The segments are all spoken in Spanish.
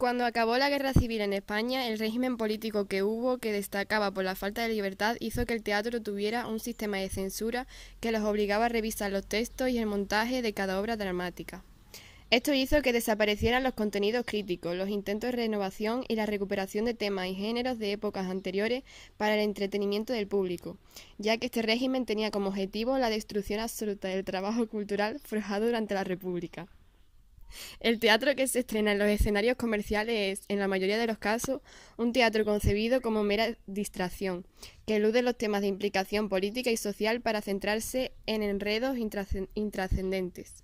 Cuando acabó la guerra civil en España, el régimen político que hubo, que destacaba por la falta de libertad, hizo que el teatro tuviera un sistema de censura que los obligaba a revisar los textos y el montaje de cada obra dramática. Esto hizo que desaparecieran los contenidos críticos, los intentos de renovación y la recuperación de temas y géneros de épocas anteriores para el entretenimiento del público, ya que este régimen tenía como objetivo la destrucción absoluta del trabajo cultural forjado durante la República. El teatro que se estrena en los escenarios comerciales es, en la mayoría de los casos, un teatro concebido como mera distracción, que elude los temas de implicación política y social para centrarse en enredos intrascendentes.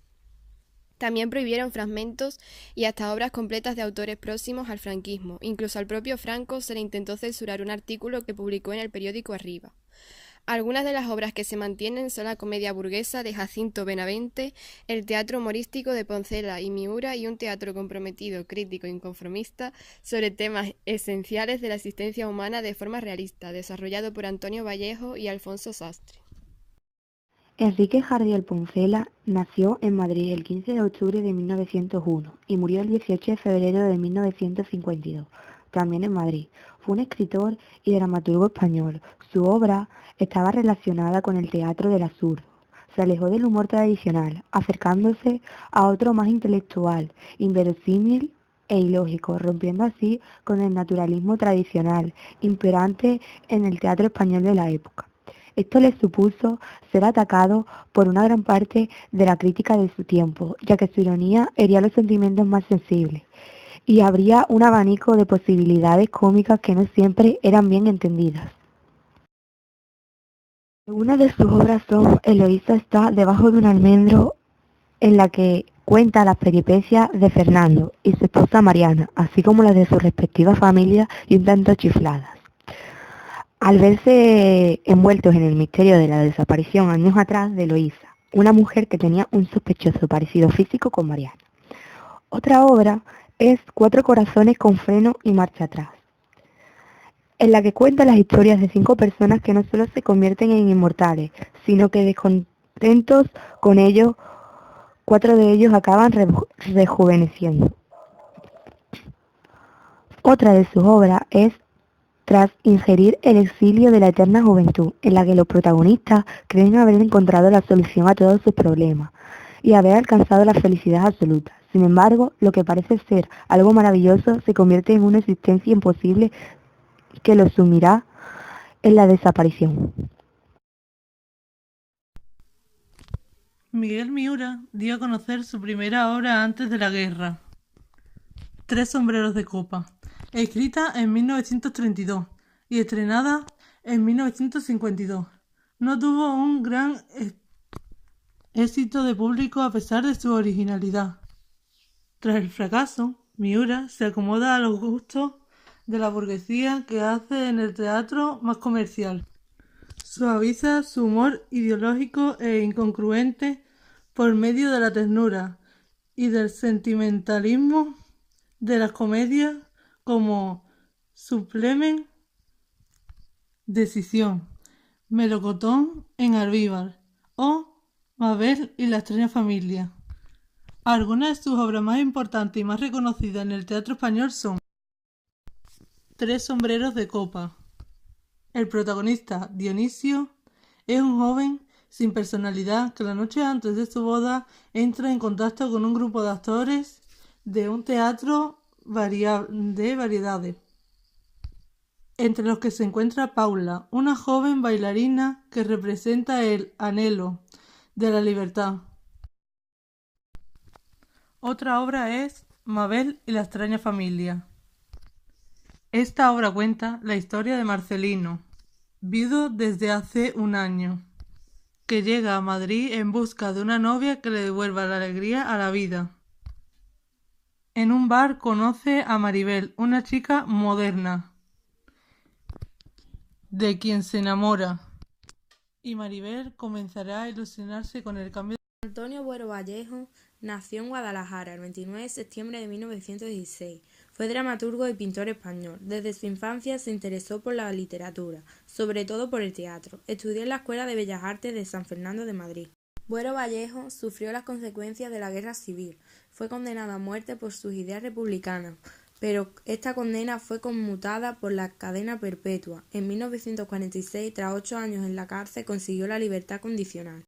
También prohibieron fragmentos y hasta obras completas de autores próximos al franquismo. Incluso al propio Franco se le intentó censurar un artículo que publicó en el periódico Arriba. Algunas de las obras que se mantienen son la comedia burguesa de Jacinto Benavente, el teatro humorístico de Poncela y Miura y un teatro comprometido, crítico e inconformista sobre temas esenciales de la existencia humana de forma realista, desarrollado por Antonio Vallejo y Alfonso Sastre. Enrique Jardiel Poncela nació en Madrid el 15 de octubre de 1901 y murió el 18 de febrero de 1952, también en Madrid. Fue un escritor y dramaturgo español. Su obra estaba relacionada con el teatro del absurdo. Se alejó del humor tradicional, acercándose a otro más intelectual, inverosímil e ilógico, rompiendo así con el naturalismo tradicional, imperante en el teatro español de la época. Esto le supuso ser atacado por una gran parte de la crítica de su tiempo, ya que su ironía hería los sentimientos más sensibles y abría un abanico de posibilidades cómicas que no siempre eran bien entendidas. Una de sus obras son Eloísa está debajo de un almendro, en la que cuenta las peripecias de Fernando y su esposa Mariana, así como las de sus respectivas familias y un tanto chifladas. Al verse envueltos en el misterio de la desaparición años atrás de Eloísa, una mujer que tenía un sospechoso parecido físico con Mariana. Otra obra es Cuatro corazones con freno y marcha atrás, en la que cuenta las historias de 5 personas que no solo se convierten en inmortales, sino que descontentos con ello, 4 de ellos acaban rejuveneciendo. Otra de sus obras es Tras ingerir el exilio de la eterna juventud, en la que los protagonistas creen haber encontrado la solución a todos sus problemas y haber alcanzado la felicidad absoluta. Sin embargo, lo que parece ser algo maravilloso se convierte en una existencia imposible que los sumirá en la desaparición. Miguel Miura dio a conocer su primera obra antes de la guerra, Tres sombreros de copa, escrita en 1932 y estrenada en 1952. No tuvo un gran éxito de público a pesar de su originalidad. Tras el fracaso, Miura se acomoda a los gustos de la burguesía que hace en el teatro más comercial. Suaviza su humor ideológico e incongruente por medio de la ternura y del sentimentalismo de las comedias como Suplemen, Decisión, Melocotón en Almíbar o Mabel y la extraña familia. Algunas de sus obras más importantes y más reconocidas en el teatro español son Tres sombreros de copa. El protagonista, Dionisio, es un joven sin personalidad que la noche antes de su boda entra en contacto con un grupo de actores de un teatro de variedades, entre los que se encuentra Paula, una joven bailarina que representa el anhelo de la libertad. Otra obra es Mabel y la extraña familia. Esta obra cuenta la historia de Marcelino, viudo desde hace un año, que llega a Madrid en busca de una novia que le devuelva la alegría a la vida. En un bar conoce a Maribel, una chica moderna, de quien se enamora, y Maribel comenzará a ilusionarse con el cambio. Antonio Buero Vallejo nació en Guadalajara el 29 de septiembre de 1916. Fue dramaturgo y pintor español. Desde su infancia se interesó por la literatura, sobre todo por el teatro. Estudió en la Escuela de Bellas Artes de San Fernando de Madrid. Buero Vallejo sufrió las consecuencias de la Guerra Civil. Fue condenado a muerte por sus ideas republicanas, pero esta condena fue conmutada por la cadena perpetua. En 1946, tras 8 años en la cárcel, consiguió la libertad condicional.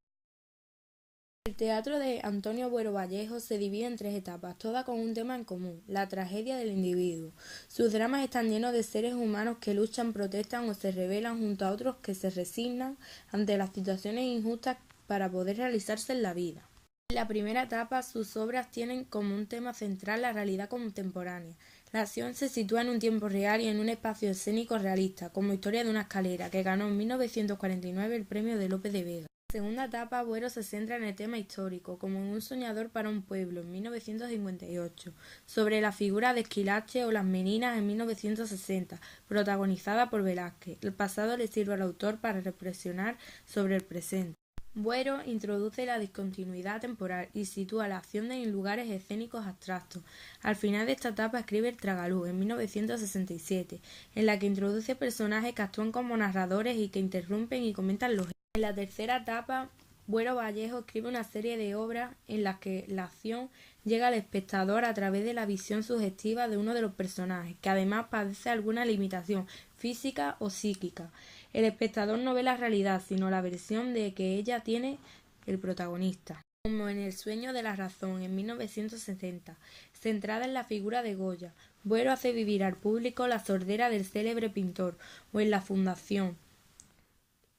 El teatro de Antonio Buero Vallejo se divide en 3 etapas, todas con un tema en común: la tragedia del individuo. Sus dramas están llenos de seres humanos que luchan, protestan o se rebelan junto a otros que se resignan ante las situaciones injustas para poder realizarse en la vida. En la primera etapa, sus obras tienen como un tema central la realidad contemporánea. La acción se sitúa en un tiempo real y en un espacio escénico realista, como Historia de una escalera, que ganó en 1949 el premio de Lope de Vega. En la segunda etapa, Buero se centra en el tema histórico, como en Un soñador para un pueblo, en 1958, sobre la figura de Esquilache o Las Meninas, en 1960, protagonizada por Velázquez. El pasado le sirve al autor para reflexionar sobre el presente. Buero introduce la discontinuidad temporal y sitúa la acción en lugares escénicos abstractos. Al final de esta etapa escribe El tragaluz, en 1967, en la que introduce personajes que actúan como narradores y que interrumpen y comentan los hechos. En la tercera etapa, Buero Vallejo escribe una serie de obras en las que la acción llega al espectador a través de la visión sugestiva de uno de los personajes, que además padece alguna limitación física o psíquica. El espectador no ve la realidad, sino la versión de que ella tiene el protagonista. Como en El sueño de la razón, en 1960, centrada en la figura de Goya, Buero hace vivir al público la sordera del célebre pintor, o en La fundación,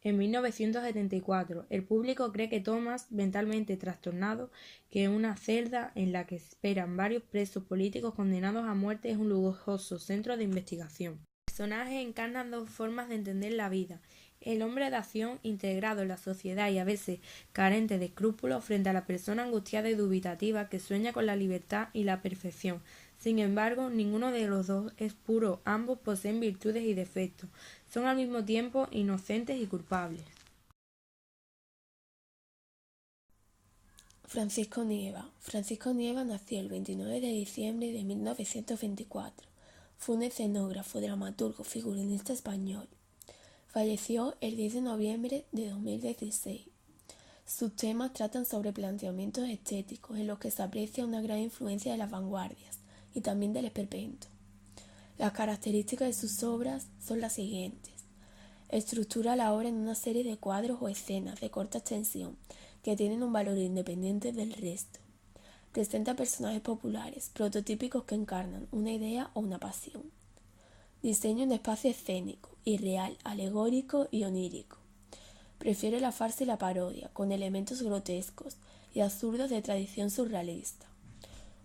en 1974, el público cree que Tomás, mentalmente trastornado, que una celda en la que esperan varios presos políticos condenados a muerte es un lujoso centro de investigación. Los personajes encarnan 2 formas de entender la vida: el hombre de acción, integrado en la sociedad y a veces carente de escrúpulos, frente a la persona angustiada y dubitativa que sueña con la libertad y la perfección. Sin embargo, ninguno de los dos es puro, ambos poseen virtudes y defectos, son al mismo tiempo inocentes y culpables. Francisco Nieva. Francisco Nieva nació el 29 de diciembre de 1924. Fue un escenógrafo, dramaturgo, figurinista español. Falleció el 10 de noviembre de 2016. Sus temas tratan sobre planteamientos estéticos en los que se aprecia una gran influencia de las vanguardias y también del esperpento. Las características de sus obras son las siguientes. Estructura la obra en una serie de cuadros o escenas de corta extensión que tienen un valor independiente del resto. Presenta personajes populares, prototípicos que encarnan una idea o una pasión. Diseña un espacio escénico, irreal, alegórico y onírico. Prefiere la farsa y la parodia, con elementos grotescos y absurdos de tradición surrealista.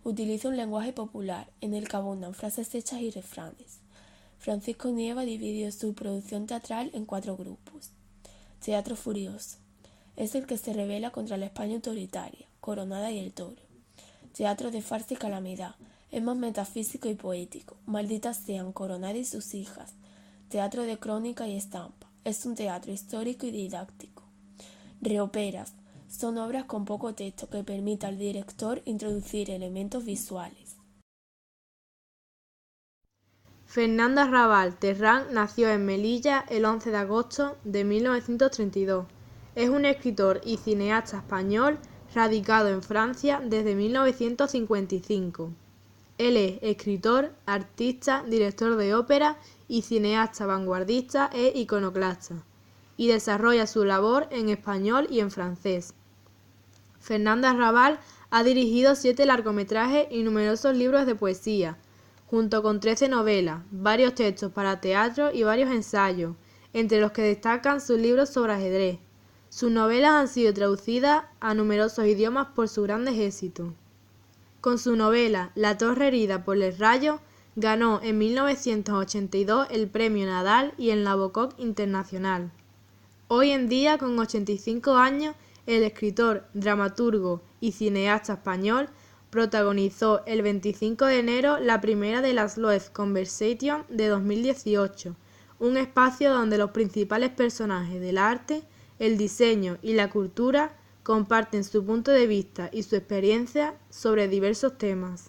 Utiliza un lenguaje popular en el que abundan frases hechas y refranes. Francisco Nieva dividió su producción teatral en 4 grupos. Teatro furioso. Es el que se rebela contra la España autoritaria, Coronada y el Toro. Teatro de farsa y calamidad. Es más metafísico y poético. Malditas sean Coronada y sus hijas. Teatro de crónica y estampa. Es un teatro histórico y didáctico. Reoperas. Son obras con poco texto que permite al director introducir elementos visuales. Fernando Arrabal Terrán nació en Melilla el 11 de agosto de 1932. Es un escritor y cineasta español radicado en Francia desde 1955. Él es escritor, artista, director de ópera y cineasta vanguardista e iconoclasta, y desarrolla su labor en español y en francés. Fernando Arrabal ha dirigido 7 largometrajes y numerosos libros de poesía, junto con 13 novelas, varios textos para teatro y varios ensayos, entre los que destacan sus libros sobre ajedrez. Sus novelas han sido traducidas a numerosos idiomas por sus grandes éxitos. Con su novela La torre herida por el rayo, ganó en 1982 el Premio Nadal y el Nabokov Internacional. Hoy en día, con 85 años, el escritor, dramaturgo y cineasta español protagonizó el 25 de enero la primera de las Loews Conversations de 2018, un espacio donde los principales personajes del arte, el diseño y la cultura comparten su punto de vista y su experiencia sobre diversos temas.